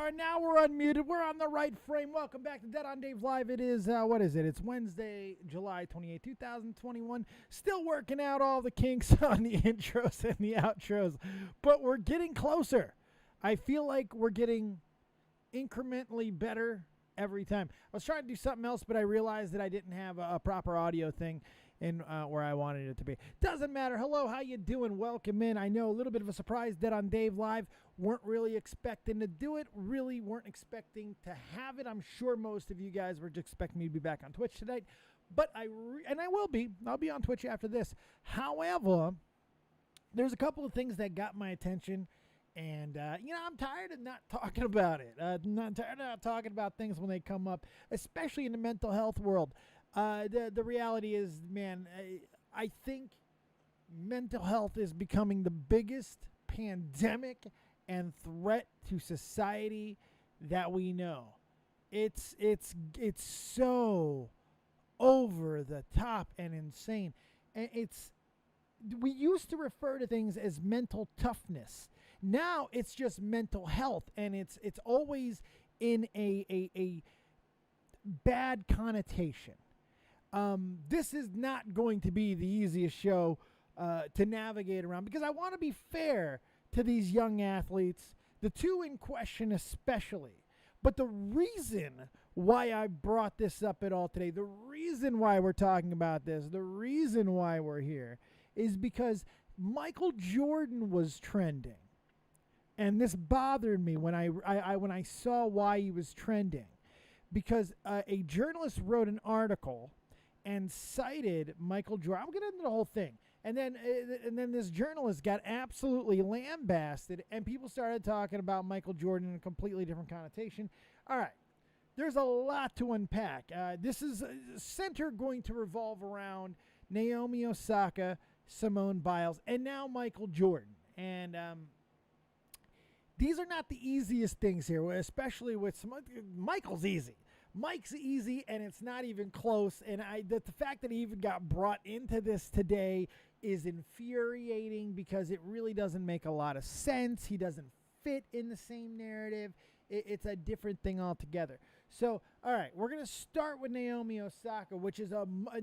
are. Now we're unmuted. We're on the right frame. Welcome back to DODlive. It is, what is it? It's Wednesday, July 28, 2021. Still working out all the kinks on the intros and the outros, but we're getting closer. I feel like we're getting incrementally better every time. I was trying to do something else, but I realized that I didn't have a proper audio thing in where I wanted it to be. Doesn't matter. Hello, how you doing? Welcome in. I know a little bit of a surprise that on DODlive. Weren't really expecting to do it. Really weren't expecting to have it. I'm sure most of you guys were just expecting me to be back on Twitch tonight, but I will be. I'll be on Twitch after this. However, there's a couple of things that got my attention. And, I'm tired of not talking about it. Not tired of not talking about things when they come up, especially in the mental health world. The reality is, man, I think mental health is becoming the biggest pandemic and threat to society that we know. It's so over the top and insane. And we used to refer to things as mental toughness. Now it's just mental health, and it's always in a bad connotation. This is not going to be the easiest show to navigate around, because I want to be fair to these young athletes, the two in question especially. But the reason why I brought this up at all today, the reason why we're talking about this, the reason why we're here is because Michael Jordan was trending. And this bothered me when I saw why he was trending, because a journalist wrote an article and cited Michael Jordan. I'm getting into the whole thing, and then this journalist got absolutely lambasted, and people started talking about Michael Jordan in a completely different connotation. All right, there's a lot to unpack. This is center going to revolve around Naomi Osaka, Simone Biles, and now Michael Jordan, and these are not the easiest things here, especially with Michael's easy. Mike's easy, and it's not even close. And the fact that he even got brought into this today is infuriating, because it really doesn't make a lot of sense. He doesn't fit in the same narrative. It's a different thing altogether. So, all right, we're going to start with Naomi Osaka, which is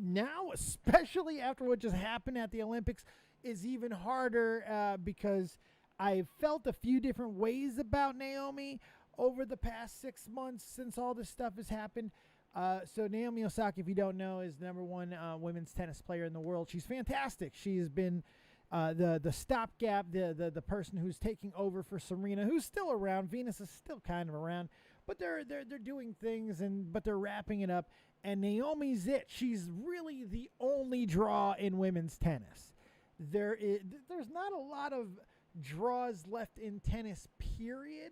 now, especially after what just happened at the Olympics, is even harder because I've felt a few different ways about Naomi over the past 6 months since all this stuff has happened. So Naomi Osaka, if you don't know, is the #1 women's tennis player in the world. She's fantastic. She's been the stopgap, the person who's taking over for Serena, who's still around. Venus is still kind of around, but they're doing things, but they're wrapping it up. And Naomi's it. She's really the only draw in women's tennis. There's not a lot of draws left in tennis, period,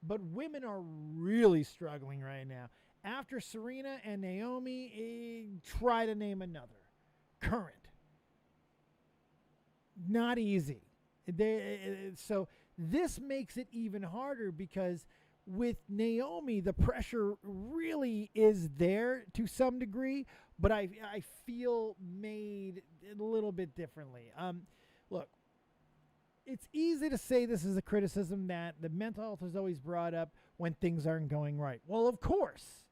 but women are really struggling right now. After Serena and Naomi, try to name another. Current. Not easy. So this makes it even harder, because with Naomi, the pressure really is there to some degree, but I feel made a little bit differently. Look, it's easy to say this is a criticism that the mental health is always brought up when things aren't going right. Well, of course.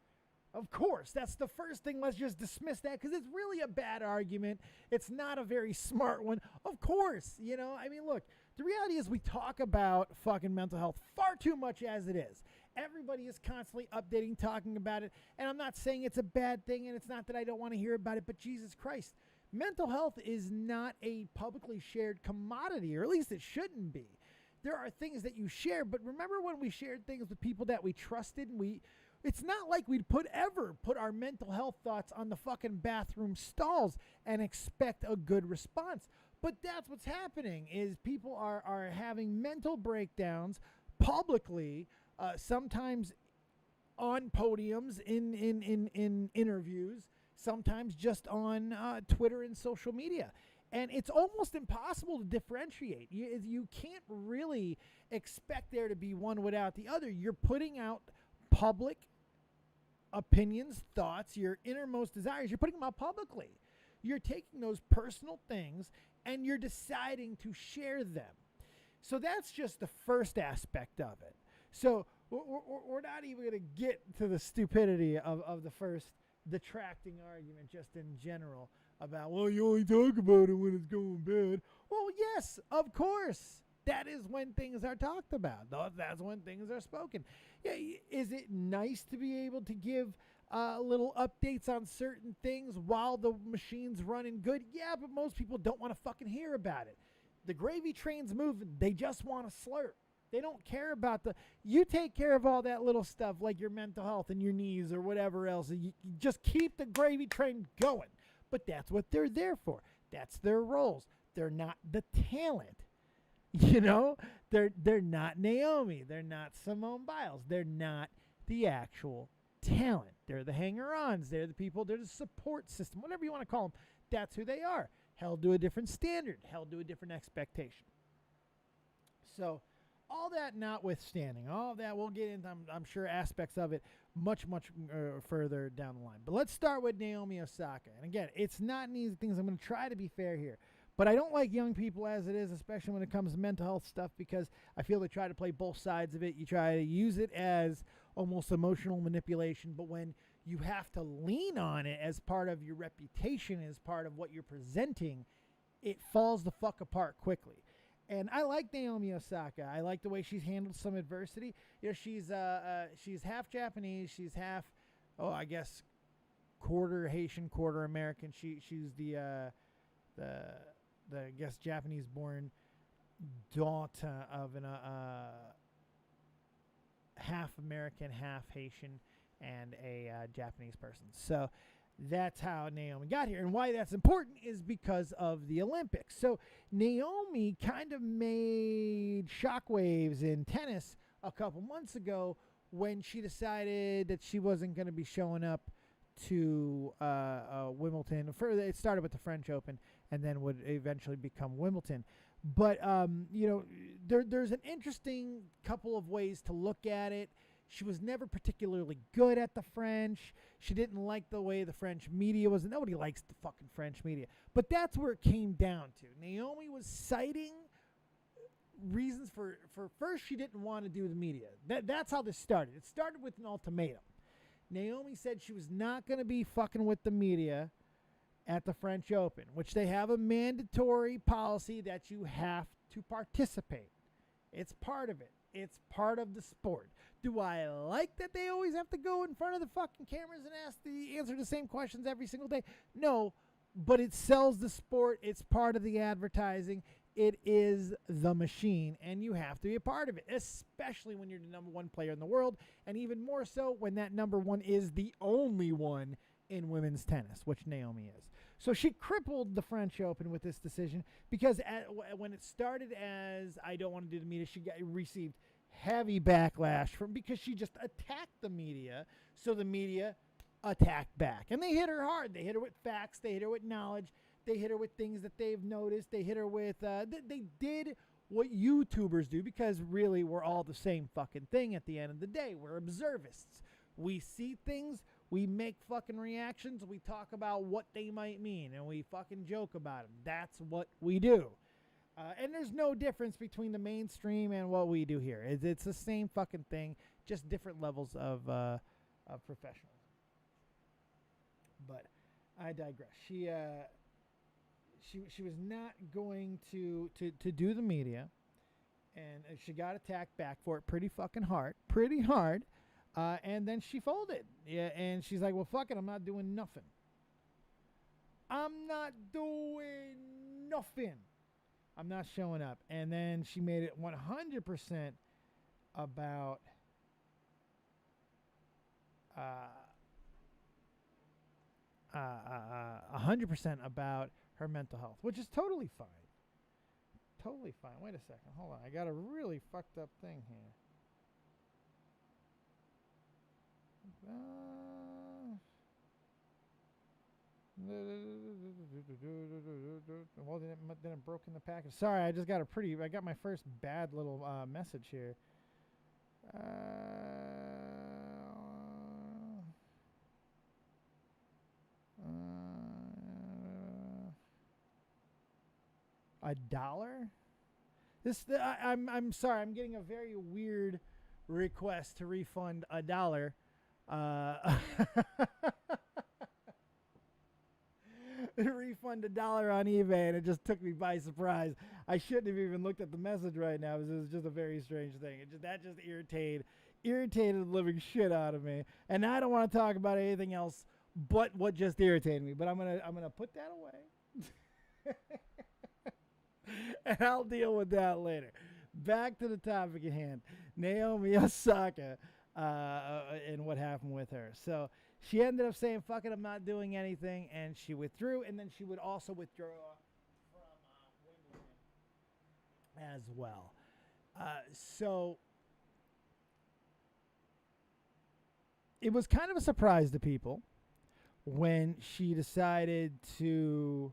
Of course. That's the first thing. Let's just dismiss that, because it's really a bad argument. It's not a very smart one. Of course. Look, the reality is we talk about fucking mental health far too much as it is. Everybody is constantly updating, talking about it. And I'm not saying it's a bad thing, and it's not that I don't want to hear about it, but Jesus Christ. Mental health is not a publicly shared commodity, or at least it shouldn't be. There are things that you share, but remember when we shared things with people that we trusted, and it's not like we'd ever put our mental health thoughts on the fucking bathroom stalls and expect a good response. But that's what's happening, is people are having mental breakdowns publicly, sometimes on podiums, in interviews, sometimes just on Twitter and social media. And it's almost impossible to differentiate. You can't really expect there to be one without the other. You're putting out public opinions, thoughts, your innermost desires. You're putting them out publicly. You're taking those personal things and you're deciding to share them. So that's just the first aspect of it. So we're not even going to get to the stupidity of the first detracting argument just in general about, well, you only talk about it when it's going bad. Well, yes, of course. That is when things are talked about. That's when things are spoken. Yeah, is it nice to be able to give little updates on certain things while the machine's running good? Yeah, but most people don't want to fucking hear about it. The gravy train's moving. They just want to slurp. They don't care about you take care of all that little stuff like your mental health and your knees or whatever else. You just keep the gravy train going. But that's what they're there for. That's their roles. They're not the talent. You know, they're not Naomi. They're not Simone Biles. They're not the actual talent. They're the hanger-ons. They're the people. They're the support system. Whatever you want to call them, that's who they are. Held to a different standard. Held to a different expectation. So, all that notwithstanding, all that we'll get into, I'm sure, aspects of it much further down the line. But let's start with Naomi Osaka. And again, it's not an easy thing. I'm going to try to be fair here. But I don't like young people as it is, especially when it comes to mental health stuff, because I feel they try to play both sides of it. You try to use it as almost emotional manipulation, but when you have to lean on it as part of your reputation, as part of what you're presenting, it falls the fuck apart quickly. And I like Naomi Osaka. I like the way she's handled some adversity. You know, she's half Japanese. She's half, I guess, quarter Haitian, quarter American. She's the I guess Japanese-born daughter of an half American, half Haitian, and a Japanese person. So that's how Naomi got here. And why that's important is because of the Olympics. So Naomi kind of made shockwaves in tennis a couple months ago when she decided that she wasn't going to be showing up to Wimbledon. It started with the French Open and then would eventually become Wimbledon. But, you know, there's an interesting couple of ways to look at it. She was never particularly good at the French. She didn't like the way the French media was. Nobody likes the fucking French media. But that's where it came down to. Naomi was citing reasons for first, she didn't want to do the media. That's how this started. It started with an ultimatum. Naomi said she was not going to be fucking with the media at the French Open, which they have a mandatory policy that you have to participate. It's part of it. It's part of the sport. Do I like that they always have to go in front of the fucking cameras and answer the same questions every single day? No, but it sells the sport. It's part of the advertising. It is the machine, and you have to be a part of it, especially when you're the number one player in the world, and even more so when that number one is the only one in women's tennis, which Naomi is. So she crippled the French Open with this decision because when it started as, I don't want to do the media, she received heavy backlash because she just attacked the media, so the media attacked back. And they hit her hard. They hit her with facts. They hit her with knowledge. They hit her with things that they've noticed. They hit her with, they did what YouTubers do, because really we're all the same fucking thing at the end of the day. We're observists. We see things, we make fucking reactions, we talk about what they might mean, and we fucking joke about them. That's what we do. And there's no difference between the mainstream and what we do here. It's the same fucking thing, just different levels of professionalism. But I digress. She was not going to do the media, and she got attacked back for it pretty hard. And then she folded. Yeah, and she's like, well, fuck it, I'm not doing nothing. I'm not showing up. And then she made it 100% about 100% about her mental health, which is totally fine. Totally fine. Wait a second. Hold on. I got a really fucked up thing here. Well, then it broke in the package. Sorry, I just got I got my first bad little message here. $1? I'm sorry. I'm getting a very weird request to refund $1. Refund $1 on eBay, and it just took me by surprise. I shouldn't have even looked at the message right now, because it was just a very strange thing. That just irritated the living shit out of me. And I don't want to talk about anything else but what just irritated me. But I'm gonna put that away, and I'll deal with that later. Back to the topic at hand, Naomi Osaka, and what happened with her. So she ended up saying, fuck it, I'm not doing anything, and she withdrew, and then she would also withdraw from Wimbledon as well. So it was kind of a surprise to people when she decided to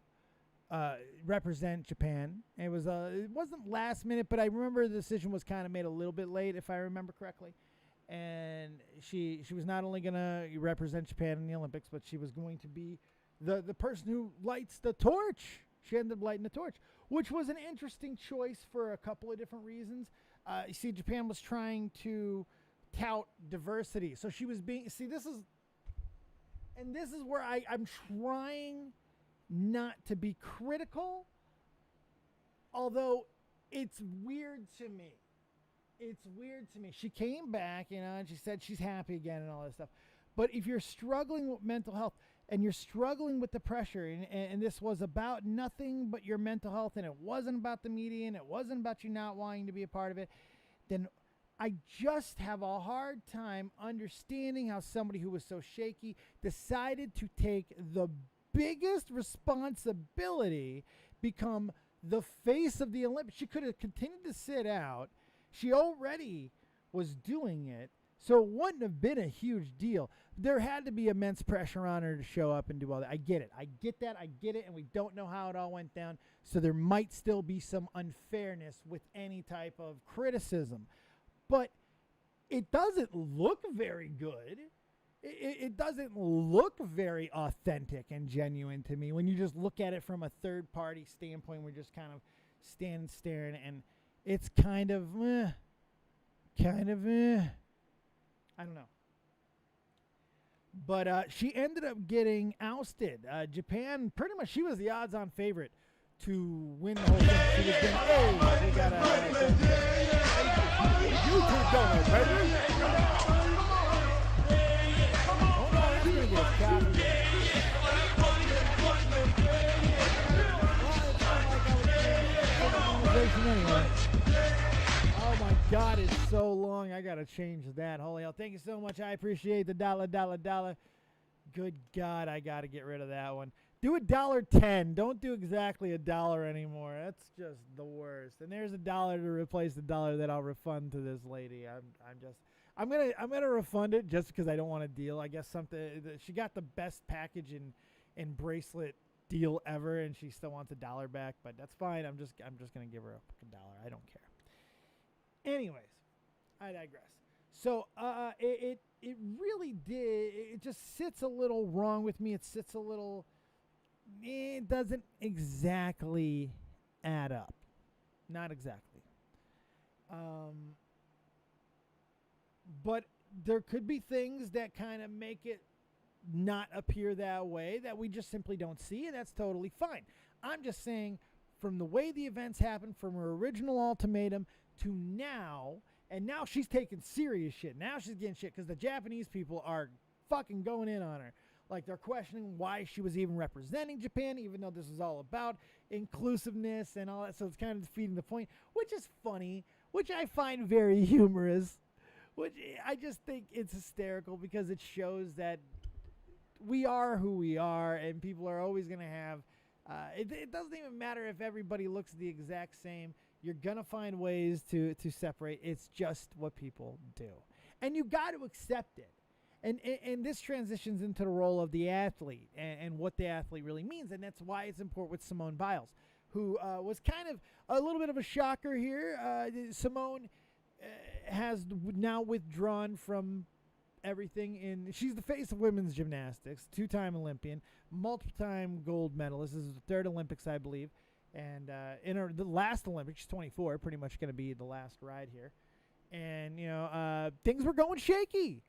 represent Japan. It wasn't last minute, but I remember the decision was kind of made a little bit late, if I remember correctly. And she was not only going to represent Japan in the Olympics, but she was going to be the person who lights the torch. She ended up lighting the torch, which was an interesting choice for a couple of different reasons. You see, Japan was trying to tout diversity. So she was being, this is where I'm trying not to be critical, although it's weird to me. She came back, and she said she's happy again and all that stuff. But if you're struggling with mental health and you're struggling with the pressure, and this was about nothing but your mental health, and it wasn't about the media, and it wasn't about you not wanting to be a part of it, then I just have a hard time understanding how somebody who was so shaky decided to take the biggest responsibility, become the face of the Olympics. She could have continued to sit out. She already was doing it, so it wouldn't have been a huge deal. There had to be immense pressure on her to show up and do all that. I get it. I get that. I get it, and we don't know how it all went down, so there might still be some unfairness with any type of criticism. But it doesn't look very good. It doesn't look very authentic and genuine to me when you just look at it from a third-party standpoint. We're just kind of staring, and it's kind of I don't know. But she ended up getting ousted. Japan, pretty much, she was the odds-on favorite to win the whole thing. She was getting, we got a YouTube donor, baby. Oh, no, that's going to get copy. Anyway. Oh my God, it's so long. I gotta change that. Holy hell! Thank you so much. I appreciate the $. Good God, I gotta get rid of that one. Do $1.10. Don't do exactly $1 anymore. That's just the worst. And there's $1 to replace the $1 that I'll refund to this lady. I'm gonna refund it just because I don't want to deal. I guess she got the best package in bracelet deal ever, and she still wants $1 back, but that's fine. I'm just gonna give her a $1. I don't care. Anyways, I digress. So it really did. It just sits a little wrong with me. It sits a little. It doesn't exactly add up. Not exactly. But there could be things that kind of make it not appear that way that we just simply don't see, and that's totally fine. I'm just saying, from the way the events happened, from her original ultimatum to now, and now she's taking serious shit. Now she's getting shit because the Japanese people are fucking going in on her. Like, they're questioning why she was even representing Japan, even though this is all about inclusiveness and all that. So it's kind of defeating the point, which is funny, which I find very humorous, which I just think it's hysterical because it shows that we are who we are, and people are always going to have, it doesn't even matter if everybody looks the exact same. You're going to find ways to separate. It's just what people do. And you got to accept it. And this transitions into the role of the athlete and what the athlete really means. And that's why it's important with Simone Biles, who was kind of a little bit of a shocker here. Simone has now withdrawn from everything. She's the face of women's gymnastics, 2-time Olympian, multiple-time gold medalist. This is the 3rd Olympics, I believe. And in the last Olympics, she's 24, pretty much going to be the last ride here. And, things were going shaky.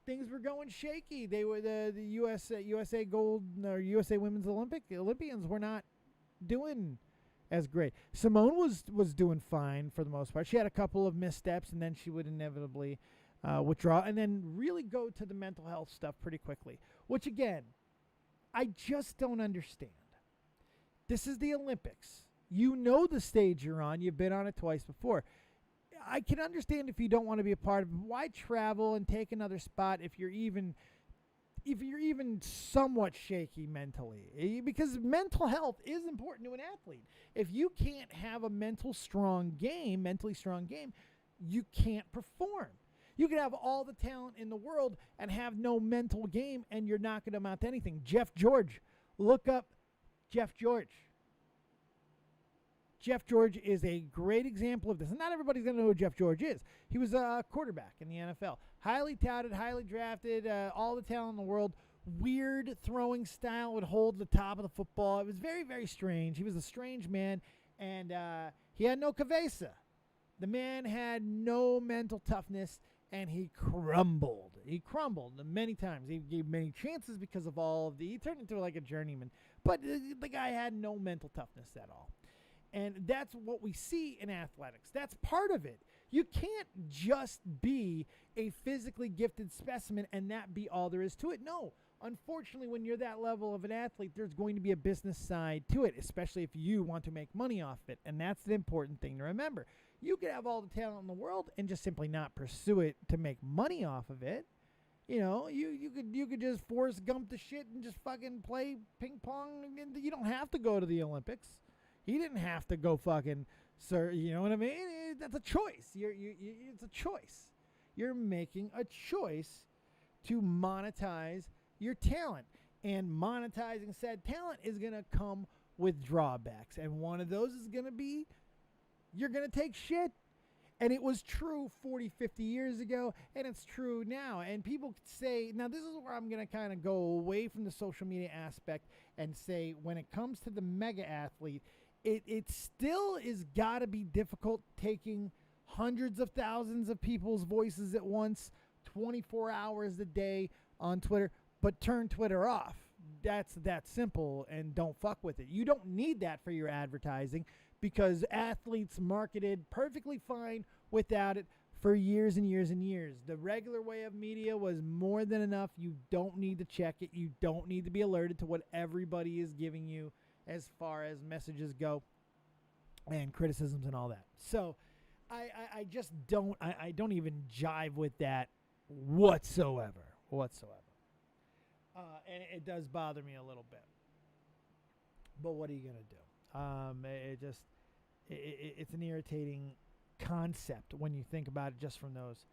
They were the USA Gold or USA Women's Olympians were not doing as great. Simone was doing fine for the most part. She had a couple of missteps, and then she would inevitably withdraw, and then really go to the mental health stuff pretty quickly, which, again, I just don't understand. This is the Olympics. You know the stage you're on. You've been on it twice before. I can understand if you don't want to be a part of it. Why travel and take another spot if you're even somewhat shaky mentally? Because mental health is important to an athlete. If you can't have a mentally strong game, you can't perform. You can have all the talent in the world and have no mental game, and you're not going to amount to anything. Jeff George. Look up Jeff George. Jeff George is a great example of this. And not everybody's going to know who Jeff George is. He was a quarterback in the NFL. Highly touted, highly drafted, all the talent in the world. Weird throwing style, would hold the top of the football. It was very, very strange. He was a strange man, and he had no cabeza. The man had no mental toughness, and he crumbled. He crumbled many times. He gave many chances because of all of he turned into like a journeyman. But the guy had no mental toughness at all. And that's what we see in athletics. That's part of it. You can't just be a physically gifted specimen and that be all there is to it. No. Unfortunately, when you're that level of an athlete, there's going to be a business side to it, especially if you want to make money off it. And that's the important thing to remember. You could have all the talent in the world and just simply not pursue it to make money off of it. You could just Forrest Gump the shit and just fucking play ping pong. You don't have to go to the Olympics. He didn't have to go fucking, sir. You know what I mean? That's a choice. It's a choice. You're making a choice to monetize your talent. And monetizing said talent is going to come with drawbacks. And one of those is going to be you're going to take shit. And it was true 40, 50 years ago, and it's true now. And people say, now this is where I'm going to kind of go away from the social media aspect and say when it comes to the mega athlete, it still is got to be difficult taking hundreds of thousands of people's voices at once, 24 hours a day on Twitter, but turn Twitter off. That's that simple, and don't fuck with it. You don't need that for your advertising because athletes marketed perfectly fine without it for years and years and years. The regular way of media was more than enough. You don't need to check it. You don't need to be alerted to what everybody is giving you as far as messages go and criticisms and all that. So I just don't, I don't even jive with that whatsoever. And it does bother me a little bit. But what are you going to do? It's an irritating concept when you think about it just from those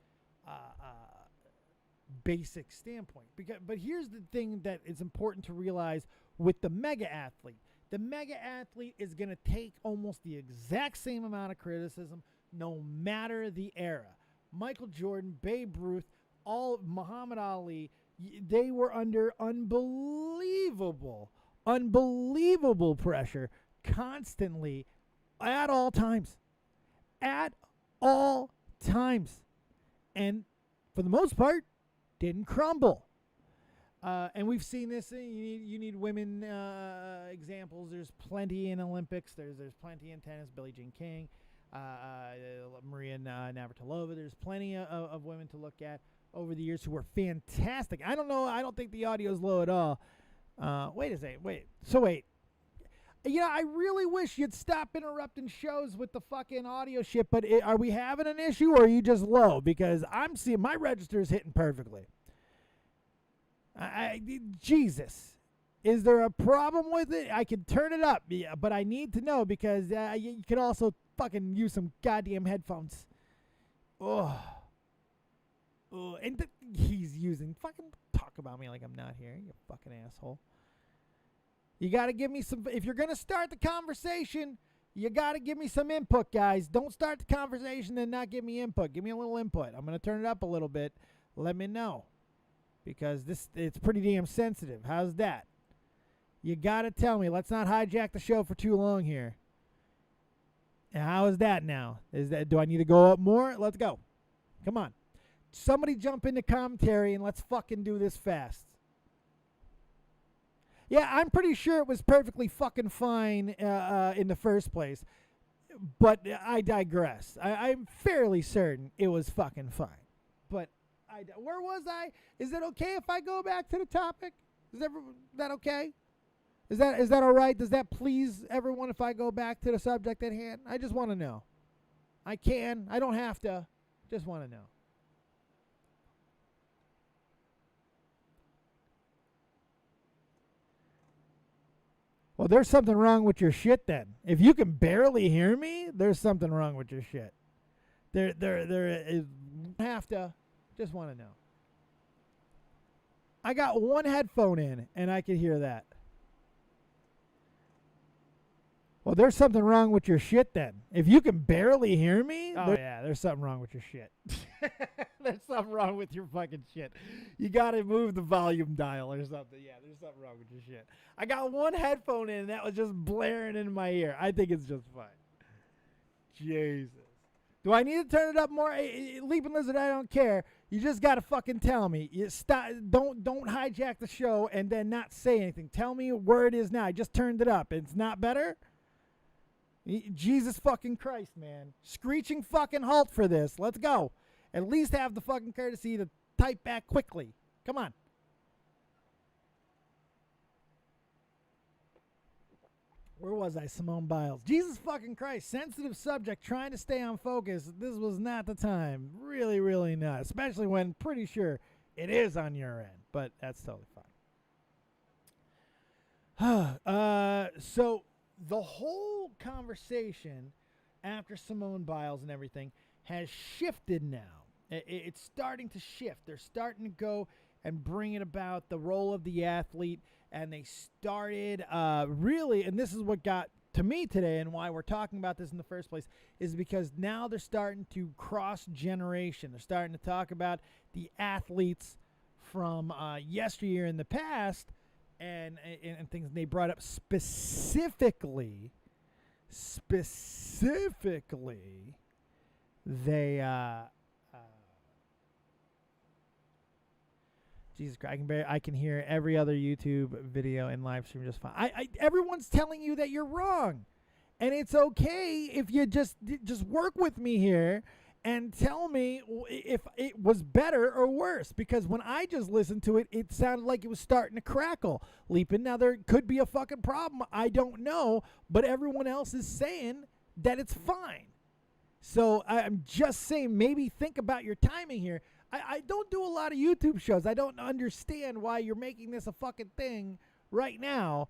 basic standpoint. But here's the thing that is important to realize with the mega athlete. The mega athlete is going to take almost the exact same amount of criticism no matter the era. Michael Jordan, Babe Ruth, Muhammad Ali, they were under unbelievable pressure constantly at all times. And for the most part, didn't crumble. And we've seen this. You need women examples. There's plenty in Olympics. There's plenty in tennis. Billie Jean King, Maria Navratilova. There's plenty of women to look at over the years who were fantastic. I don't know. I don't think the audio's low at all. Wait a second. Wait. I really wish you'd stop interrupting shows with the fucking audio shit. But are we having an issue or are you just low? Because I'm seeing my register's hitting perfectly. Jesus, is there a problem with it? I can turn it up, but I need to know because you can also fucking use some goddamn headphones. And he's using fucking talk about me like I'm not here, you fucking asshole. You got to give me some, if you're going to start the conversation, you got to give me some input, guys. Don't start the conversation and not give me input. Give me a little input. I'm going to turn it up a little bit. Let me know. Because it's pretty damn sensitive. How's that? You got to tell me. Let's not hijack the show for too long here. And how is that now? Do I need to go up more? Let's go. Come on. Somebody jump into commentary and let's fucking do this fast. Yeah, I'm pretty sure it was perfectly fucking fine in the first place. But I digress. I'm fairly certain it was fucking fine. But where was I? Is it okay if I go back to the topic? Is that okay? Is that all right? Does that please everyone if I go back to the subject at hand? I just want to know. I can. I don't have to. Just want to know. Well, there's something wrong with your shit then. If you can barely hear me, there's something wrong with your shit. There is. Have to. Just want to know. I got one headphone in, and I can hear that. Well, there's something wrong with your shit then. If you can barely hear me, there's something wrong with your shit. There's something wrong with your fucking shit. You got to move the volume dial or something. Yeah, there's something wrong with your shit. I got one headphone in, and that was just blaring in my ear. I think it's just fine. Jesus. Do I need to turn it up more? Leaping Lizard, I don't care. You just got to fucking tell me. You stop. Don't hijack the show and then not say anything. Tell me where it is now. I just turned it up. It's not better? Jesus fucking Christ, man. Screeching fucking halt for this. Let's go. At least have the fucking courtesy to type back quickly. Come on. Where was I? Simone Biles. Jesus fucking Christ. Sensitive subject. Trying to stay on focus. This was not the time. Really, really not. Especially when pretty sure it is on your end. But that's totally fine. So the whole conversation after Simone Biles and everything has shifted now. It's starting to shift. They're starting to go and bring it about the role of the athlete. And they started really, and this is what got to me today and why we're talking about this in the first place, is because now they're starting to cross generation. They're starting to talk about the athletes from yesteryear in the past and things. And they brought up specifically, they Jesus Christ, I can hear every other YouTube video and live stream just fine. Everyone's telling you that you're wrong, and it's okay if you just work with me here and tell me if it was better or worse. Because when I just listened to it, it sounded like it was starting to crackle. Leaping. Now there could be a fucking problem. I don't know, but everyone else is saying that it's fine. So I'm just saying, maybe think about your timing here. I don't do a lot of YouTube shows. I don't understand why you're making this a fucking thing right now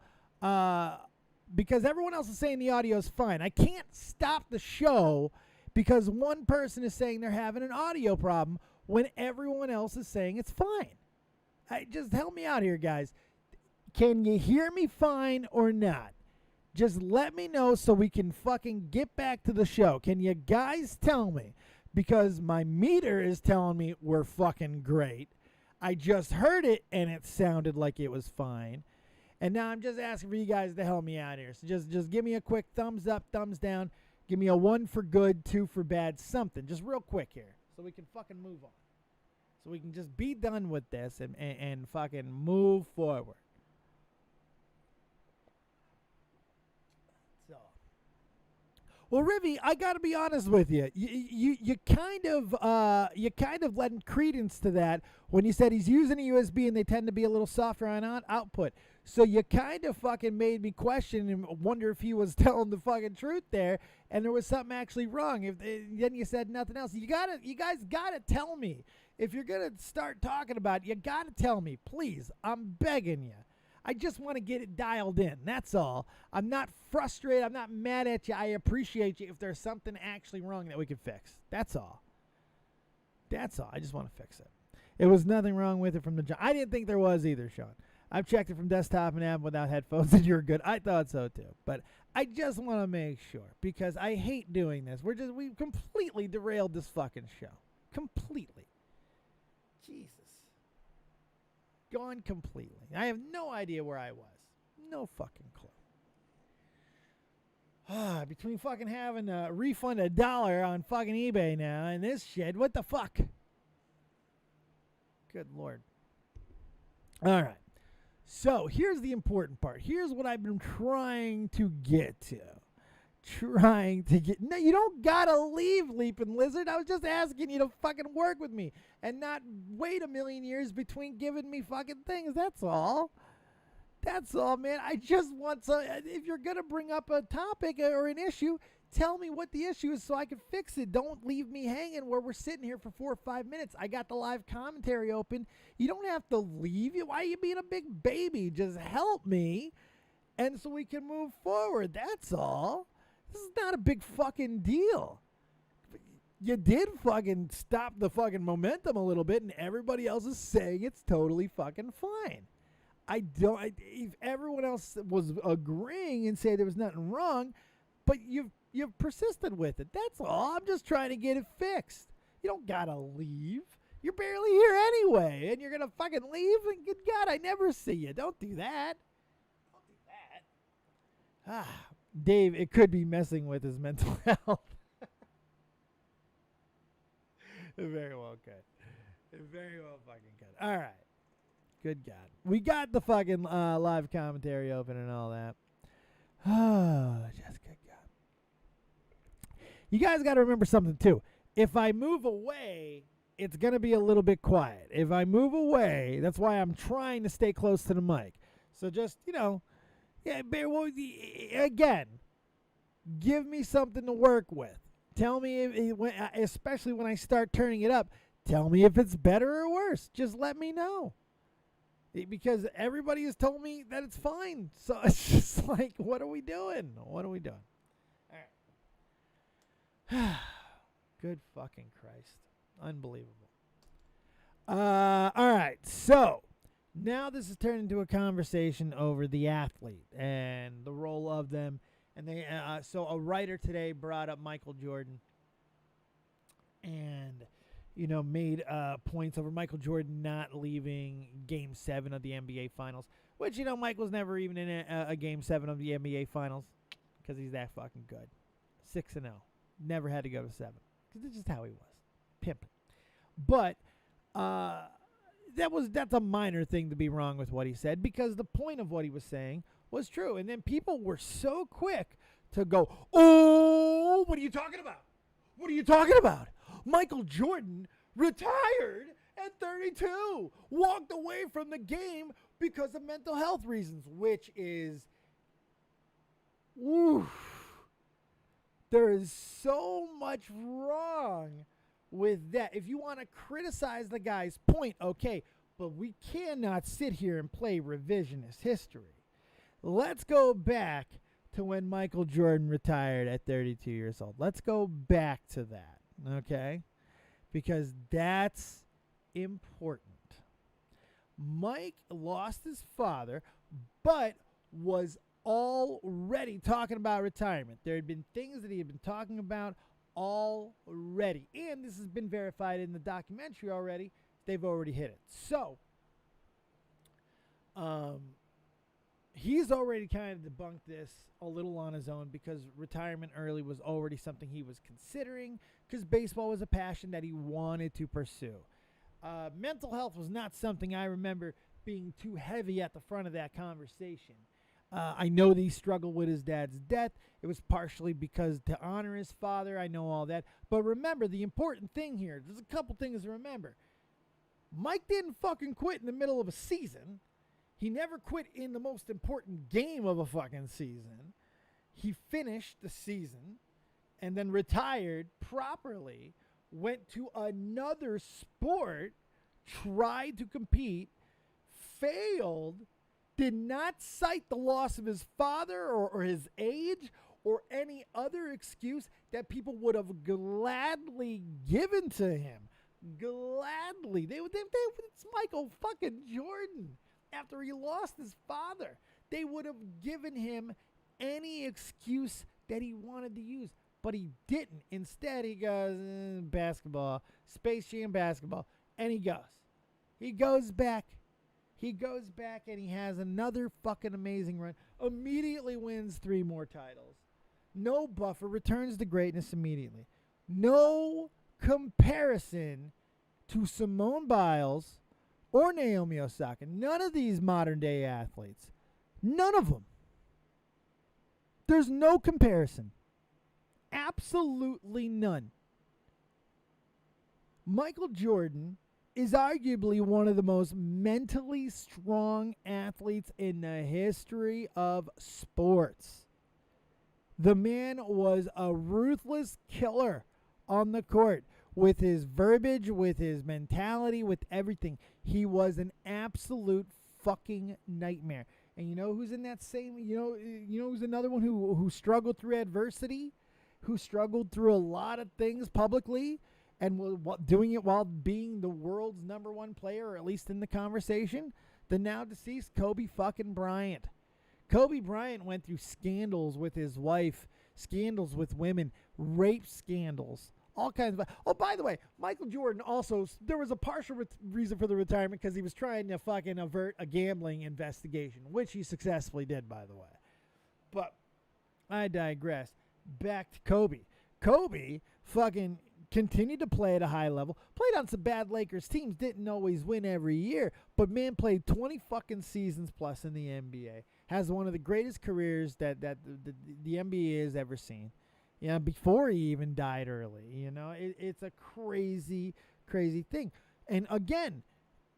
because everyone else is saying the audio is fine. I can't stop the show because one person is saying they're having an audio problem when everyone else is saying it's fine. Just help me out here, guys. Can you hear me fine or not? Just let me know so we can fucking get back to the show. Can you guys tell me? Because my meter is telling me we're fucking great. I just heard it, and it sounded like it was fine. And now I'm just asking for you guys to help me out here. So just give me a quick thumbs up, thumbs down. Give me a 1 for good, 2 for bad, something. Just real quick here so we can fucking move on. So we can just be done with this and fucking move forward. Well, Rivy, I got to be honest with you. You kind of lent credence to that when you said he's using a USB and they tend to be a little softer on output. So you kind of fucking made me question and wonder if he was telling the fucking truth there, and there was something actually wrong. Then you said nothing else. You guys gotta tell me if you're gonna start talking about it. You gotta tell me, please. I'm begging you. I just want to get it dialed in. That's all. I'm not frustrated. I'm not mad at you. I appreciate you if there's something actually wrong that we can fix. That's all. That's all. I just want to fix it. It was nothing wrong with it from the jump. I didn't think there was either, Sean. I've checked it from desktop and app without headphones, and you're good. I thought so, too. But I just want to make sure because I hate doing this. We've completely derailed this fucking show. Completely. Jesus. Gone completely. I have no idea where I was. No fucking clue. Between fucking having to refund $1 on fucking eBay now and this shit, what the fuck? Good Lord. All right. So here's the important part. Here's what I've been trying to get to. No, you don't gotta leave, Leaping Lizard. I was just asking you to fucking work with me and not wait a million years between giving me fucking things. That's all. That's all, man. I just want to, if you're going to bring up a topic or an issue, tell me what the issue is so I can fix it. Don't leave me hanging where we're sitting here for 4 or 5 minutes. I got the live commentary open. You don't have to leave. Why are you being a big baby? Just help me, and so we can move forward. That's all. This is not a big fucking deal. You did fucking stop the fucking momentum a little bit, and everybody else is saying it's totally fucking fine. If everyone else was agreeing and say there was nothing wrong, but you've persisted with it. That's all. I'm just trying to get it fixed. You don't gotta leave. You're barely here anyway, and you're gonna fucking leave? And good God, I never see you. Don't do that. Don't do that. Dave, it could be messing with his mental health. It very well could. It very well fucking could. All right. Good God. We got the fucking live commentary open and all that. Oh, just good God. You guys got to remember something, too. If I move away, it's going to be a little bit quiet. If I move away, that's why I'm trying to stay close to the mic. So just, again, give me something to work with. Tell me, especially when I start turning it up, tell me if it's better or worse. Just let me know. Because everybody has told me that it's fine. So it's just like, what are we doing? What are we doing? All right. Good fucking Christ. Unbelievable. All right. So now this has turned into a conversation over the athlete and the role of them. And so a writer today brought up Michael Jordan and made points over Michael Jordan not leaving Game 7 of the NBA Finals, which, Mike was never even in a Game 7 of the NBA Finals because he's that fucking good. 6-0. Never had to go to 7 because that's just how he was. Pimping. But that's a minor thing to be wrong with what he said because the point of what he was saying was true. And then people were so quick to go, oh, what are you talking about? What are you talking about? Michael Jordan retired at 32, walked away from the game because of mental health reasons, which is, there is so much wrong with that. If you want to criticize the guy's point, okay, but we cannot sit here and play revisionist history. Let's go back to when Michael Jordan retired at 32 years old. Let's go back to that. Okay? Because that's important. Mike lost his father, but was already talking about retirement. There had been things that he had been talking about already. And this has been verified in the documentary already. They've already hit it. So, he's already kind of debunked this a little on his own because retirement early was already something he was considering because baseball was a passion that he wanted to pursue. Mental health was not something I remember being too heavy at the front of that conversation. I know that he struggled with his dad's death. It was partially because to honor his father. I know all that. But remember, the important thing here, there's a couple things to remember. Mike didn't fucking quit in the middle of a season. He never quit in the most important game of a fucking season. He finished the season and then retired properly, went to another sport, tried to compete, failed, did not cite the loss of his father or his age or any other excuse that people would have gladly given to him. Gladly. It's Michael fucking Jordan. After he lost his father, they would have given him any excuse that he wanted to use, but he didn't. Instead, he goes, basketball, Space Jam basketball, and he goes. He goes back, and he has another fucking amazing run. Immediately wins 3 more titles. No buffer, returns to greatness immediately. No comparison to Simone Biles or Naomi Osaka. None of these modern day athletes. None of them. There's no comparison. Absolutely none. Michael Jordan is arguably one of the most mentally strong athletes in the history of sports. The man was a ruthless killer on the court with his verbiage, with his mentality, with everything. He was an absolute fucking nightmare. And you know who's in that same, you know who's another one who struggled through adversity, who struggled through a lot of things publicly, and doing it while being the world's number one player, or at least in the conversation? The now deceased Kobe fucking Bryant. Kobe Bryant went through scandals with his wife, scandals with women, rape scandals, all kinds of. Oh, by the way, Michael Jordan also, there was a partial reason for the retirement because he was trying to fucking avert a gambling investigation, which he successfully did, by the way. But I digress. Back to Kobe. Kobe fucking continued to play at a high level, played on some bad Lakers teams, didn't always win every year, but man played 20 fucking seasons plus in the NBA. Has one of the greatest careers that the NBA has ever seen. You know, before he even died early. You know, it's a crazy, crazy thing. And again,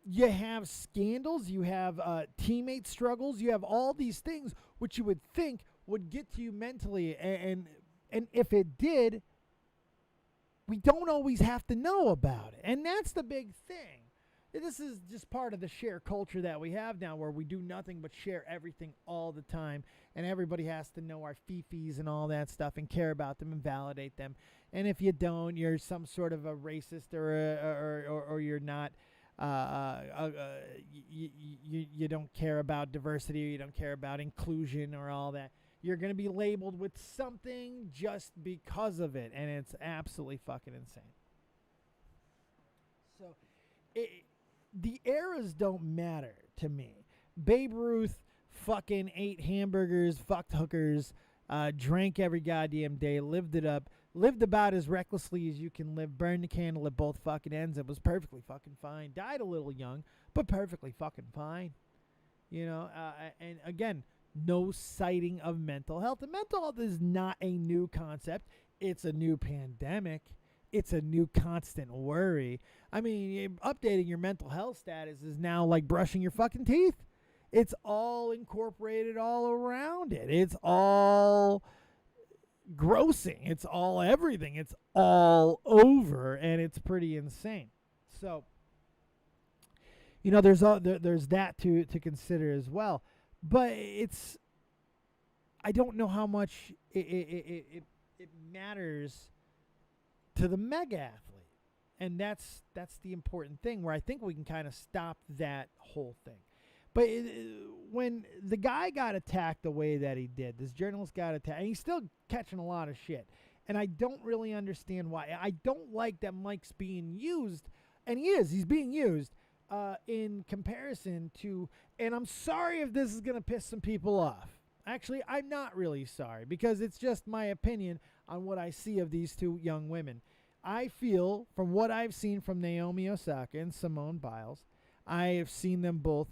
you have scandals, you have teammate struggles, you have all these things which you would think would get to you mentally, and if it did, we don't always have to know about it. And that's the big thing. This is just part of the share culture that we have now, where we do nothing but share everything all the time, and everybody has to know our fifis and all that stuff and care about them and validate them. And if you don't, you're some sort of a racist or you're not. You don't care about diversity, or you don't care about inclusion or all that. You're going to be labeled with something just because of it, and it's absolutely fucking insane. So, the eras don't matter to me. Babe Ruth fucking ate hamburgers, fucked hookers, drank every goddamn day, lived it up, lived about as recklessly as you can live, burned the candle at both fucking ends, and was perfectly fucking fine. Died a little young, but perfectly fucking fine. You know, and again, no citing of mental health. And mental health is not a new concept. It's a new pandemic. It's a new constant worry. I mean, updating your mental health status is now like brushing your fucking teeth. It's all incorporated all around it. It's all grossing. It's all everything. It's all over, and it's pretty insane. So, you know, there's that to consider as well. But I don't know how much it matters to the mega athlete. And that's the important thing, where I think we can kind of stop that whole thing. But when the guy got attacked the way that he did, this journalist got attacked, and he's still catching a lot of shit. And I don't really understand why. I don't like that Mike's being used, and he's being used in comparison to, and I'm sorry if this is going to piss some people off. Actually, I'm not really sorry, because it's just my opinion on what I see of these two young women. I feel, from what I've seen from Naomi Osaka and Simone Biles, I have seen them both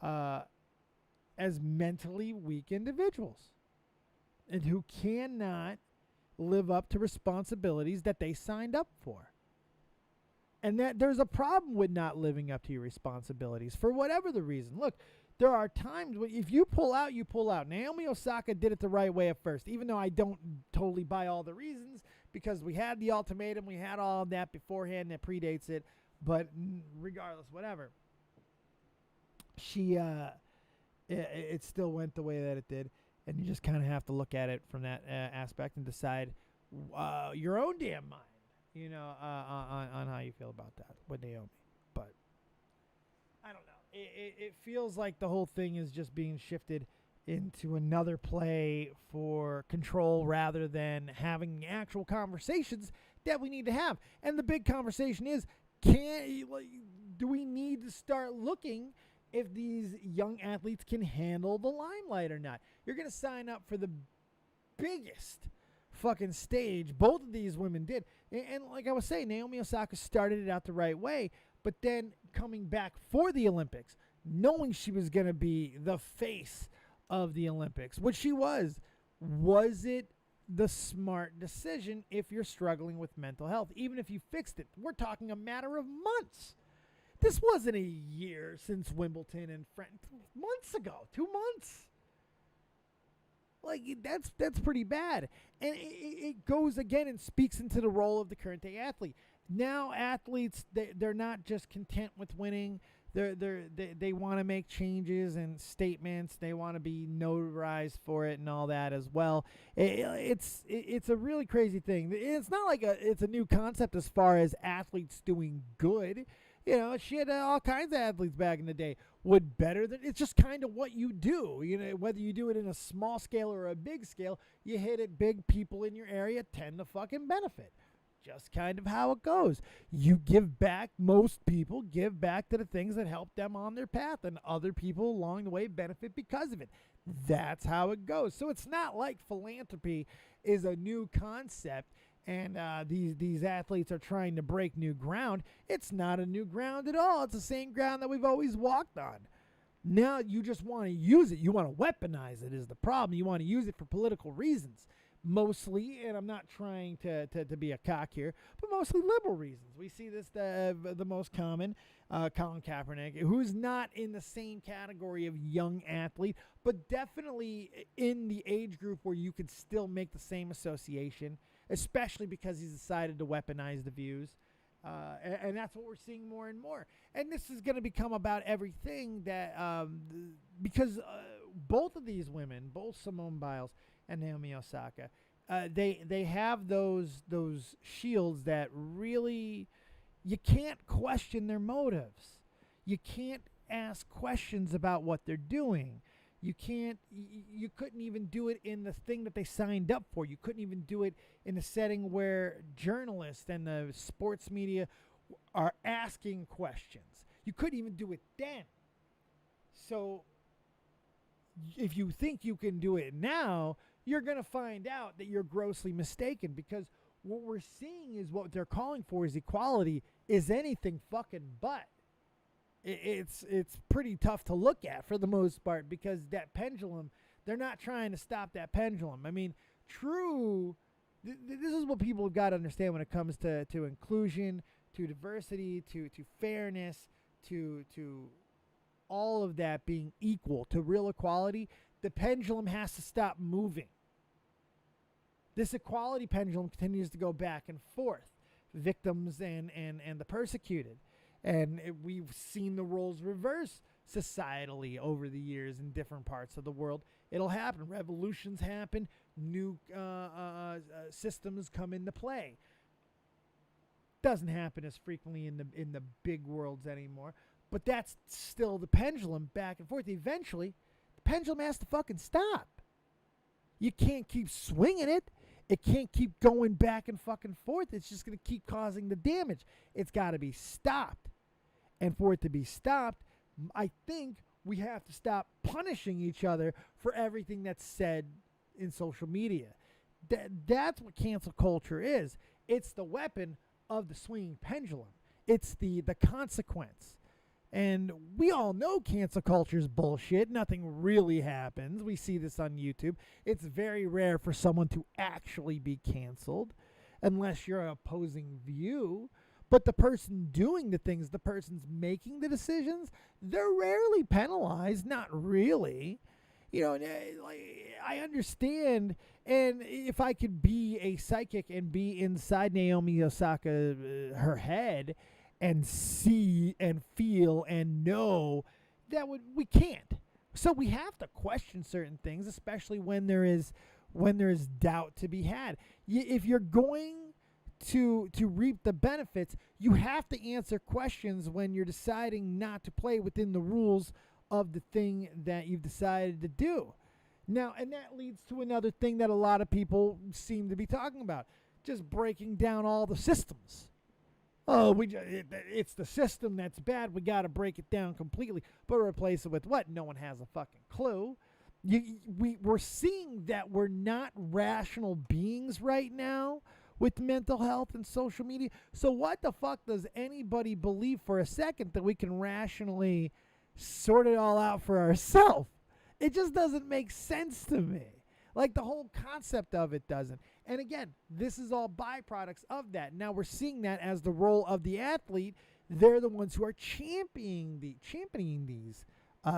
as mentally weak individuals, and who cannot live up to responsibilities that they signed up for. And that there's a problem with not living up to your responsibilities for whatever the reason. Look, there are times when if you pull out, you pull out. Naomi Osaka did it the right way at first, even though I don't totally buy all the reasons, because we had the ultimatum, we had all of that beforehand that predates it. But regardless, whatever, she it still went the way that it did, and you just kind of have to look at it from that aspect and decide your own damn mind, you know, on how you feel about that with Naomi. But I don't know. It feels like the whole thing is just being shifted into another play for control rather than having the actual conversations that we need to have. And the big conversation is, do we need to start looking if these young athletes can handle the limelight or not? You're going to sign up for the biggest fucking stage. Both of these women did. And like I was saying, Naomi Osaka started it out the right way, but then coming back for the Olympics, knowing she was going to be the face of the Olympics, which she was it the smart decision if you're struggling with mental health? Even if you fixed it, we're talking a matter of months. This wasn't a year since Wimbledon and months ago, 2 months. Like, that's pretty bad. And it goes again and speaks into the role of the current day athlete. Now athletes, they're not just content with winning. They want to make changes and statements. They want to be notarized for it and all that as well. It's a really crazy thing. It's not like it's a new concept as far as athletes doing good. You know, shit, all kinds of athletes back in the day would better than, it's just kind of what you do. You know, whether you do it in a small scale or a big scale, you hit it big, people in your area tend to fucking benefit. Just kind of how it goes. You give back, most people give back to the things that help them on their path, and other people along the way benefit because of it. That's how it goes. So it's not like philanthropy is a new concept and these athletes are trying to break new ground. It's not a new ground at all. It's the same ground that we've always walked on. Now you just want to use it. You want to weaponize it is the problem. You want to use it for political reasons. Mostly, and I'm not trying to be a cock here, but mostly liberal reasons. We see this the most common, Colin Kaepernick, who's not in the same category of young athlete, but definitely in the age group where you could still make the same association, especially because he's decided to weaponize the views. And that's what we're seeing more and more. And this is going to become about everything that, because both of these women, both Simone Biles and Naomi Osaka, they have those shields that really, you can't question their motives. You can't ask questions about what they're doing. You couldn't even do it in the thing that they signed up for. You couldn't even do it in a setting where journalists and the sports media are asking questions. You couldn't even do it then. So if you think you can do it now, you're going to find out that you're grossly mistaken, because what we're seeing is what they're calling for is equality is anything fucking but. It's pretty tough to look at for the most part, because that pendulum, they're not trying to stop that pendulum. I mean, this is what people have got to understand when it comes to inclusion, to diversity, to fairness, to all of that being equal, to real equality. The pendulum has to stop moving. This equality pendulum continues to go back and forth, victims and the persecuted. And we've seen the roles reverse societally over the years in different parts of the world. It'll happen. Revolutions happen. New systems come into play. Doesn't happen as frequently in the big worlds anymore. But that's still the pendulum back and forth. Eventually, the pendulum has to fucking stop. You can't keep swinging it. It can't keep going back and fucking forth. It's just going to keep causing the damage. It's got to be stopped. And for it to be stopped, I think we have to stop punishing each other for everything that's said in social media. That's what cancel culture is. It's the weapon of the swinging pendulum. It's the consequence. And we all know cancel culture is bullshit. Nothing really happens. We see this on YouTube. It's very rare for someone to actually be canceled unless you're an opposing view. But the person doing the things, the person's making the decisions, they're rarely penalized. Not really. You know, I understand. And if I could be a psychic and be inside Naomi Osaka, her head, and see and feel and know, we can't. So we have to question certain things, especially when there is doubt to be had. If you're going to reap the benefits, you have to answer questions when you're deciding not to play within the rules of the thing that you've decided to do. Now, and that leads to another thing that a lot of people seem to be talking about, just breaking down all the systems. Oh, it's the system that's bad. We got to break it down completely. But replace it with what? No one has a fucking clue. We're seeing that we're not rational beings right now with mental health and social media. So what the fuck does anybody believe for a second that we can rationally sort it all out for ourselves? It just doesn't make sense to me. Like, the whole concept of it doesn't. And again, this is all byproducts of that. Now we're seeing that as the role of the athlete. They're the ones who are championing these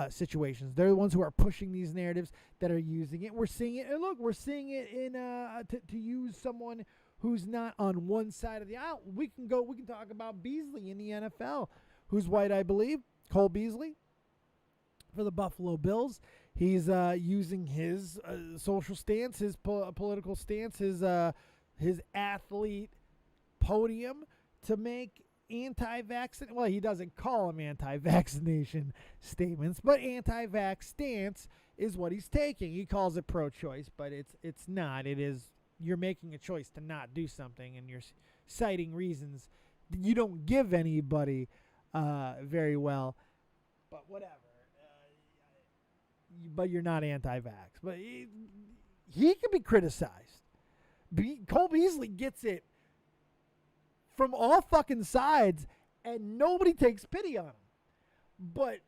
situations. They're the ones who are pushing these narratives, that are using it. We're seeing it, and look, we're seeing it in to use someone who's not on one side of the aisle. We can talk about Beasley in the NFL, who's white, I believe, Cole Beasley, for the Buffalo Bills. He's using his social stance, his political stance, his athlete podium to make anti-vaccine. Well, he doesn't call them anti-vaccination statements, but anti-vax stance is what he's taking. He calls it pro-choice, but it's not. It is, you're making a choice to not do something, and you're citing reasons that you don't give anybody very well. But whatever. But you're not anti-vax. But he can be criticized. Cole Beasley gets it from all fucking sides, and nobody takes pity on him. But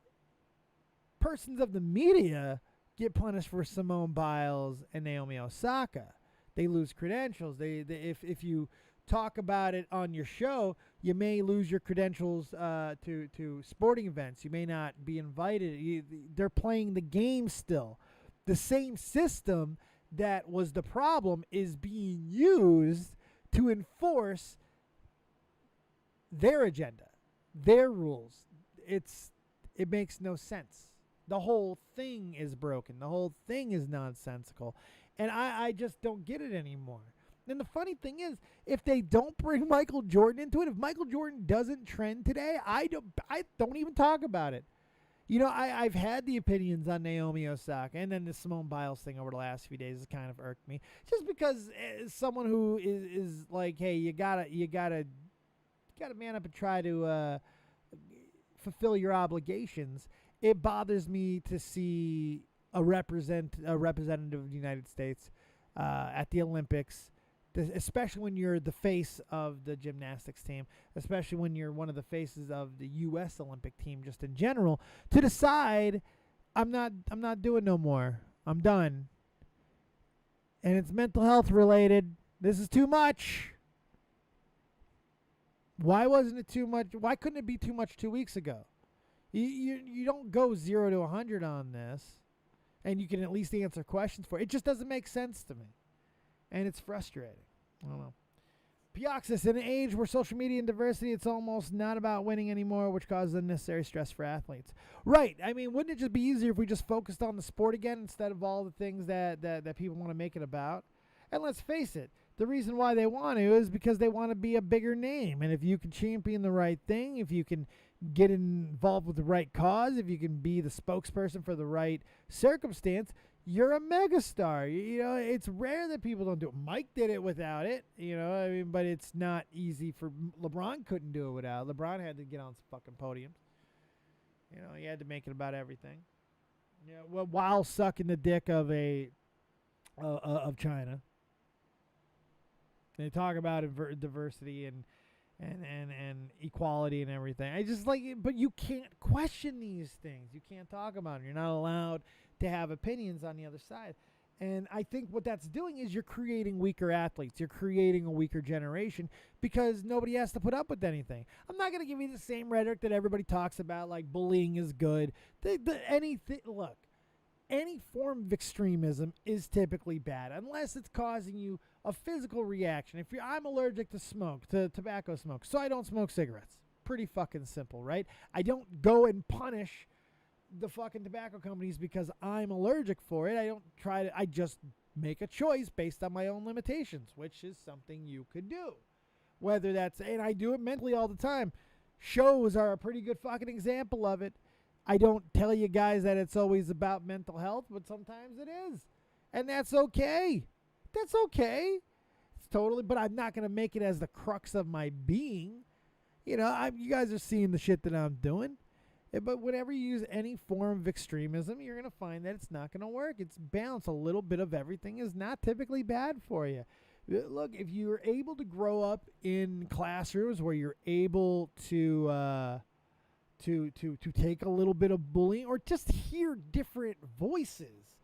persons of the media get punished for Simone Biles and Naomi Osaka. They lose credentials. If you talk about it on your show, you may lose your credentials to sporting events. You may not be invited. They're playing the game still. The same system that was the problem is being used to enforce their agenda, their rules. It makes no sense. The whole thing is broken. The whole thing is nonsensical. And I just don't get it anymore. And the funny thing is, if they don't bring Michael Jordan into it, if Michael Jordan doesn't trend today, I don't even talk about it. You know, I've had the opinions on Naomi Osaka, and then the Simone Biles thing over the last few days has kind of irked me. Just because as someone who is like, hey, you gotta man up and try to fulfill your obligations. It bothers me to see a representative of the United States at the Olympics, especially when you're the face of the gymnastics team, especially when you're one of the faces of the U.S. Olympic team, just in general, to decide I'm not doing no more. I'm done. And it's mental health related. This is too much. Why wasn't it too much? Why couldn't it be too much 2 weeks ago? You don't go 0 to 100 on this, and you can at least answer questions for it. It just doesn't make sense to me, and it's frustrating. I don't know. Pioxis, in an age where social media and diversity, it's almost not about winning anymore, which causes unnecessary stress for athletes. Right. I mean, wouldn't it just be easier if we just focused on the sport again instead of all the things that people want to make it about? And let's face it, the reason why they want to is because they want to be a bigger name. And if you can champion the right thing, if you can get involved with the right cause, if you can be the spokesperson for the right circumstance, you're a megastar. You know, it's rare that people don't do it. Mike did it without it, you know, I mean, but it's not easy for LeBron couldn't do it without. LeBron had to get on fucking podiums. You know, he had to make it about everything. You know, well, while sucking the dick of of China. They talk about diversity and equality and everything. I just like it, but you can't question these things. You can't talk about them. You're not allowed to have opinions on the other side. And I think what that's doing is you're creating weaker athletes. You're creating a weaker generation because nobody has to put up with anything. I'm not going to give you the same rhetoric that everybody talks about, like bullying is good. Look, any form of extremism is typically bad unless it's causing you a physical reaction. I'm allergic to tobacco smoke, so I don't smoke cigarettes. Pretty fucking simple, right? I don't go and punish the fucking tobacco companies because I'm allergic for it. I just make a choice based on my own limitations, which is something you could do. Whether that's, and I do it mentally all the time. Shows are a pretty good fucking example of it. I don't tell you guys that it's always about mental health, but sometimes it is. And that's okay. That's okay. It's totally, but I'm not going to make it as the crux of my being. You know, you guys are seeing the shit that I'm doing. But whenever you use any form of extremism, you're going to find that it's not going to work. It's balance. A little bit of everything is not typically bad for you. Look, if you're able to grow up in classrooms where you're able to take a little bit of bullying or just hear different voices,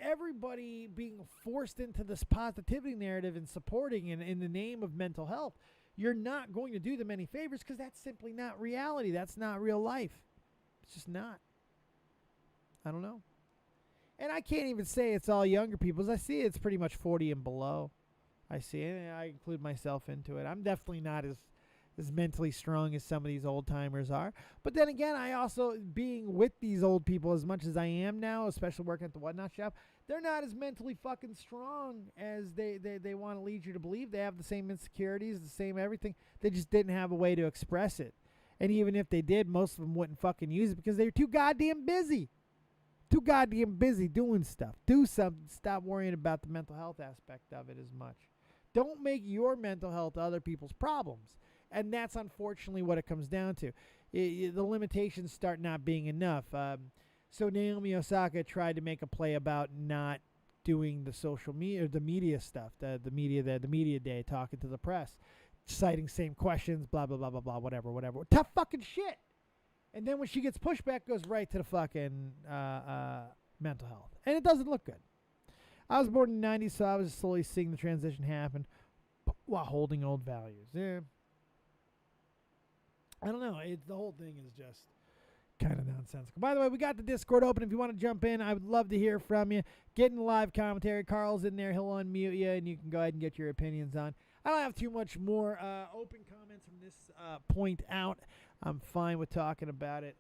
everybody being forced into this positivity narrative and supporting in the name of mental health, you're not going to do them any favors because that's simply not reality. That's not real life. It's just not. I don't know. And I can't even say it's all younger people. As I see it's pretty much 40 and below. I see it, and I include myself into it. I'm definitely not as mentally strong as some of these old timers are. But then again, I also, being with these old people as much as I am now, especially working at the Whatnot shop, they're not as mentally fucking strong as they want to lead you to believe. They have the same insecurities, the same everything. They just didn't have a way to express it. And even if they did, most of them wouldn't fucking use it because they're too goddamn busy. Too goddamn busy doing stuff. Do something. Stop worrying about the mental health aspect of it as much. Don't make your mental health other people's problems. And that's unfortunately what it comes down to. The limitations start not being enough. So Naomi Osaka tried to make a play about not doing the social media, or the media stuff, the media day, talking to the press, citing same questions, blah, blah, blah, blah, blah, whatever. Tough fucking shit. And then when she gets pushback, goes right to the fucking mental health. And it doesn't look good. I was born in the 90s, so I was slowly seeing the transition happen while holding old values. Yeah. I don't know. The whole thing is just kind of nonsensical. By the way, we got the Discord open. If you want to jump in, I would love to hear from you. Get in the live commentary. Carl's in there. He'll unmute you, and you can go ahead and get your opinions on. I don't have too much more open comments from this point out. I'm fine with talking about it.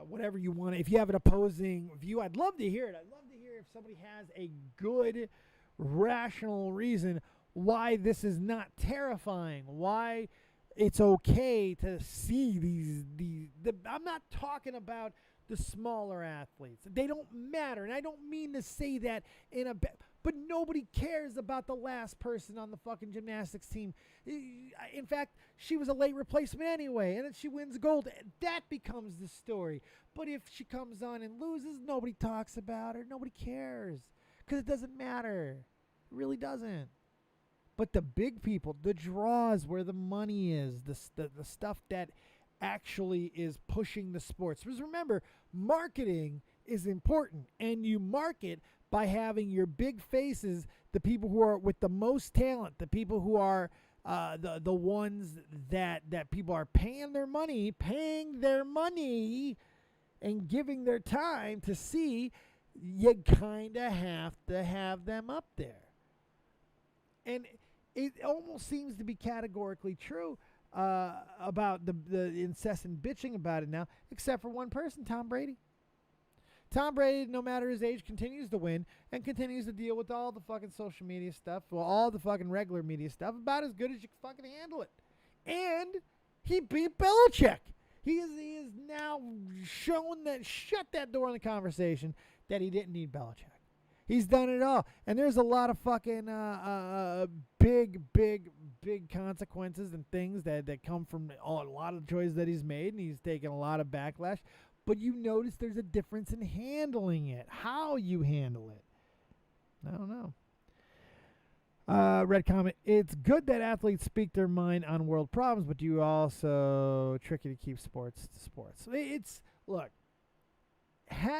Whatever you want. If you have an opposing view, I'd love to hear it. I'd love to hear if somebody has a good, rational reason why this is not terrifying, why it's okay to see I'm not talking about the smaller athletes. They don't matter, and I don't mean to say that but nobody cares about the last person on the fucking gymnastics team. In fact, she was a late replacement anyway, and then she wins gold. That becomes the story. But if she comes on and loses, nobody talks about her. Nobody cares because it doesn't matter. It really doesn't. But the big people, the draws where the money is, the stuff that actually is pushing the sports. Because remember, marketing is important, and you market by having your big faces, the people who are with the most talent, the people who are the ones that people are paying their money and giving their time to see. You kind of have to have them up there. And it almost seems to be categorically true about the incessant bitching about it now, except for one person, Tom Brady. Tom Brady, no matter his age, continues to win and continues to deal with all the fucking social media stuff, well, all the fucking regular media stuff, about as good as you can fucking handle it. And he beat Belichick. He is now shown that, shut that door on the conversation, that he didn't need Belichick. He's done it all. And there's a lot of fucking big consequences and things that come from a lot of the choices that he's made, and he's taken a lot of backlash. But you notice there's a difference in handling it, how you handle it. I don't know. Red comment, it's good that athletes speak their mind on world problems, but you also tricky to keep sports to sports. Look,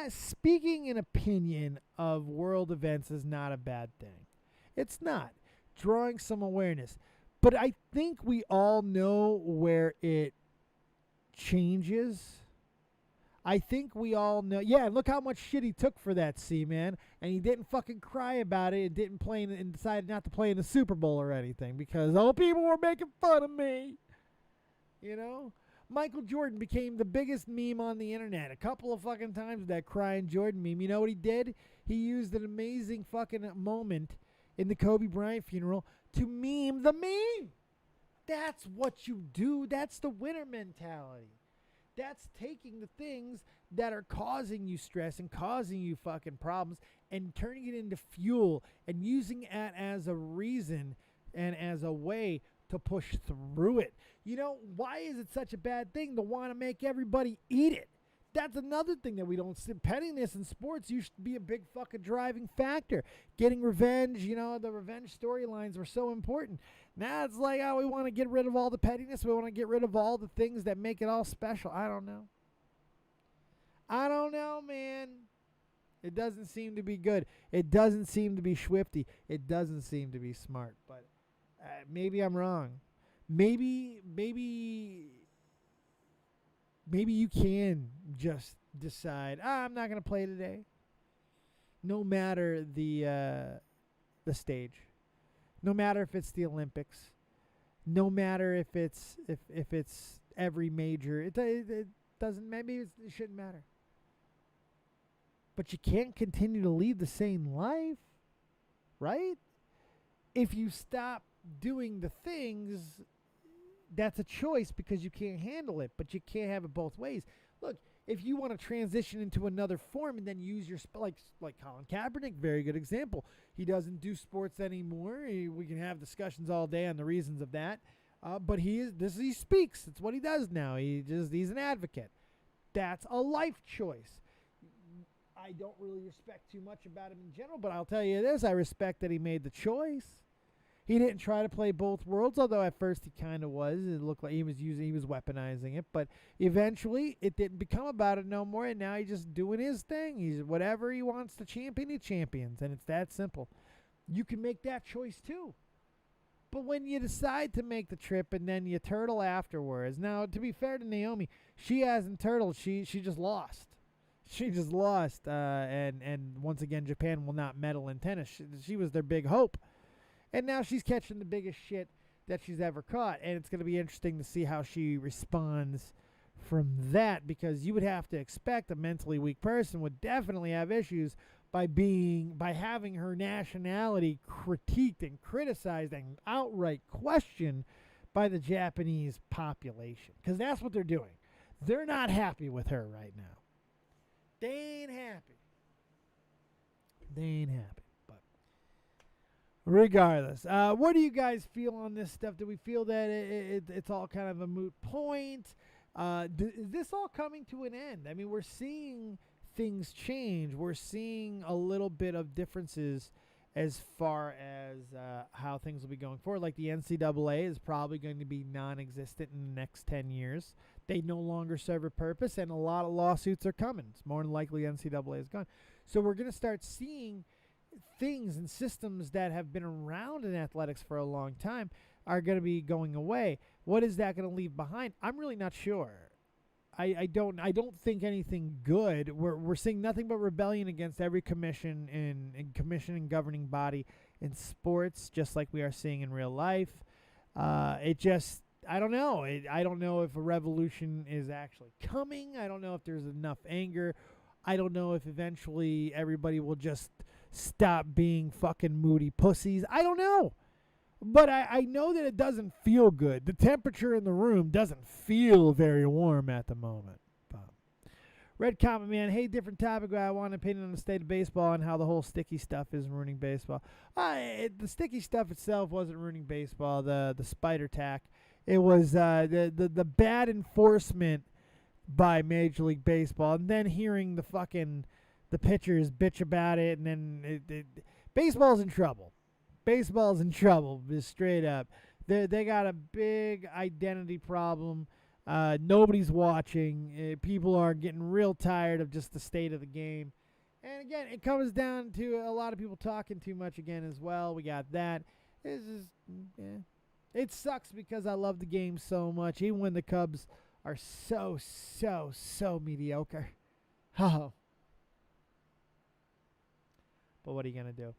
speaking an opinion of world events is not a bad thing. It's not. Drawing some awareness. But I think we all know where it changes. I think we all know. Yeah, look how much shit he took for that, man. And he didn't fucking cry about it and didn't play and decided not to play in the Super Bowl or anything because people were making fun of me. You know? Michael Jordan became the biggest meme on the internet a couple of fucking times with that crying Jordan meme. You know what he did? He used an amazing fucking moment in the Kobe Bryant funeral to meme the meme. That's what you do. That's the winner mentality. That's taking the things that are causing you stress and causing you fucking problems and turning it into fuel and using it as a reason and as a way to push through it. You know, why is it such a bad thing to want to make everybody eat it? That's another thing that we don't see. Pettiness in sports used to be a big fucking driving factor. Getting revenge, the revenge storylines were so important. Now it's like, we want to get rid of all the pettiness. We want to get rid of all the things that make it all special. I don't know. Man. It doesn't seem to be good. It doesn't seem to be swifty. It doesn't seem to be smart. But maybe I'm wrong. Maybe you can just decide, I'm not going to play today. No matter the stage. No matter if it's the Olympics. No matter if it's every major. It doesn't, maybe it shouldn't matter. But you can't continue to lead the same life, right? If you stop doing the things, that's a choice because you can't handle it, but you can't have it both ways. Look, if you want to transition into another form and then use your like Colin Kaepernick, very good example. He doesn't do sports anymore. We can have discussions all day on the reasons of that, but he speaks. It's what he does now. He's an advocate. That's a life choice. I don't really respect too much about him in general, but I'll tell you this: I respect that he made the choice. He didn't try to play both worlds, although at first he kind of was. It looked like he was weaponizing it, but eventually it didn't become about it no more, and now he's just doing his thing. He's whatever he wants to champion, he champions, and it's that simple. You can make that choice too. But when you decide to make the trip and then you turtle afterwards, now to be fair to Naomi, she hasn't turtled. She just lost. She just lost, and once again, Japan will not medal in tennis. She was their big hope. And now she's catching the biggest shit that she's ever caught. And it's going to be interesting to see how she responds from that, because you would have to expect a mentally weak person would definitely have issues by having her nationality critiqued and criticized and outright questioned by the Japanese population. Because that's what they're doing. They're not happy with her right now. They ain't happy. But regardless, what do you guys feel on this stuff? Do we feel that it's all kind of a moot point? Is this all coming to an end? I mean, we're seeing things change. We're seeing a little bit of differences as far as how things will be going forward. Like the NCAA is probably going to be non-existent in the next 10 years. They no longer serve a purpose, and a lot of lawsuits are coming. It's more than likely NCAA is gone. So we're going to start seeing things and systems that have been around in athletics for a long time are going to be going away. What is that going to leave behind? I'm really not sure. I don't think anything good. We're seeing nothing but rebellion against every commission and governing body in sports, just like we are seeing in real life. I don't know. I don't know if a revolution is actually coming. I don't know if there's enough anger. I don't know if eventually everybody will just stop being fucking moody pussies. I don't know. But I know that it doesn't feel good. The temperature in the room doesn't feel very warm at the moment. Red Comment Man, hey, different topic. I want an opinion on the state of baseball and how the whole sticky stuff is ruining baseball. The sticky stuff itself wasn't ruining baseball. The spider tack. It was the bad enforcement by Major League Baseball, and then hearing the pitchers bitch about it, and then baseball's in trouble. Baseball's in trouble, just straight up. They got a big identity problem. Nobody's watching. People are getting real tired of just the state of the game. And again, it comes down to a lot of people talking too much again as well. We got that. It's just, yeah. It sucks because I love the game so much, even when the Cubs are so mediocre. Oh. But what are you going to do?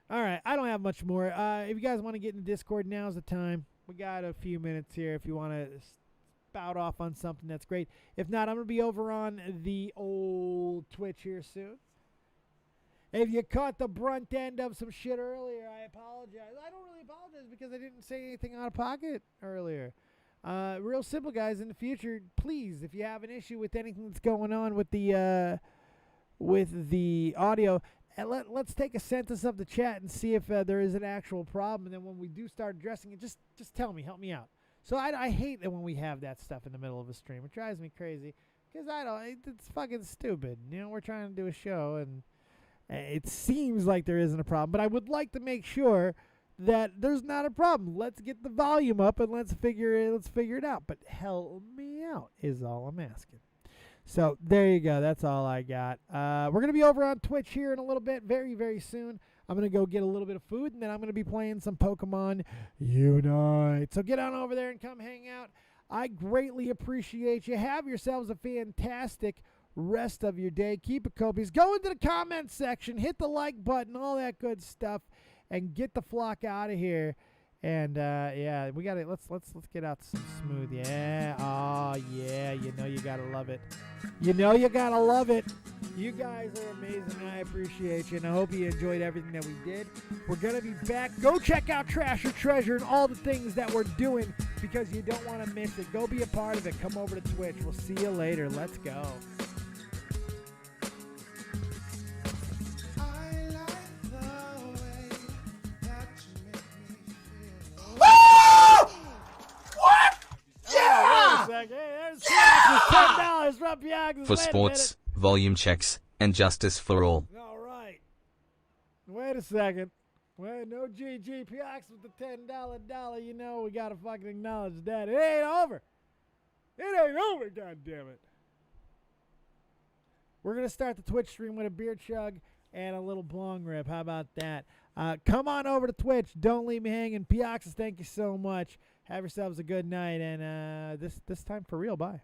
All right, I don't have much more. If you guys want to get in the Discord, now's the time. We got a few minutes here. If you want to spout off on something, that's great. If not, I'm going to be over on the old Twitch here soon. If you caught the brunt end of some shit earlier, I apologize. I don't really apologize because I didn't say anything out of pocket earlier. Real simple, guys. In the future, please, if you have an issue with anything that's going on with the audio, let's take a census of the chat and see if there is an actual problem. And then when we do start addressing it, just tell me, help me out. So I hate it when we have that stuff in the middle of a stream. It drives me crazy Because it's fucking stupid. You know, we're trying to do a show, and it seems like there isn't a problem. But I would like to make sure that there's not a problem. Let's get the volume up, and let's figure it out. But help me out is all I'm asking. So there you go. That's all I got. We're going to be over on Twitch here in a little bit, very, very soon. I'm going to go get a little bit of food, and then I'm going to be playing some Pokemon Unite. So get on over there and come hang out. I greatly appreciate you. Have yourselves a fantastic rest of your day. Keep it copious. Go into the comments section. Hit the like button, all that good stuff, and get the flock out of here. And yeah, we got it. Let's get out some smooth. Yeah. Oh yeah. You know you gotta love it. You know you gotta love it. You guys are amazing. I appreciate you, and I hope you enjoyed everything that we did. We're gonna be back. Go check out Trash or Treasure and all the things that we're doing because you don't want to miss it. Go be a part of it. Come over to Twitch. We'll see you later. Let's go. For sports, volume checks, and justice for all. All right. Wait a second. Wait, no GG Piox with the $10 You know we gotta fucking acknowledge that. It ain't over. It ain't over, goddammit. We're gonna start the Twitch stream with a beer chug and a little bong rip. How about that? Come on over to Twitch. Don't leave me hanging. Pioxes, thank you so much. Have yourselves a good night, and this time for real. Bye.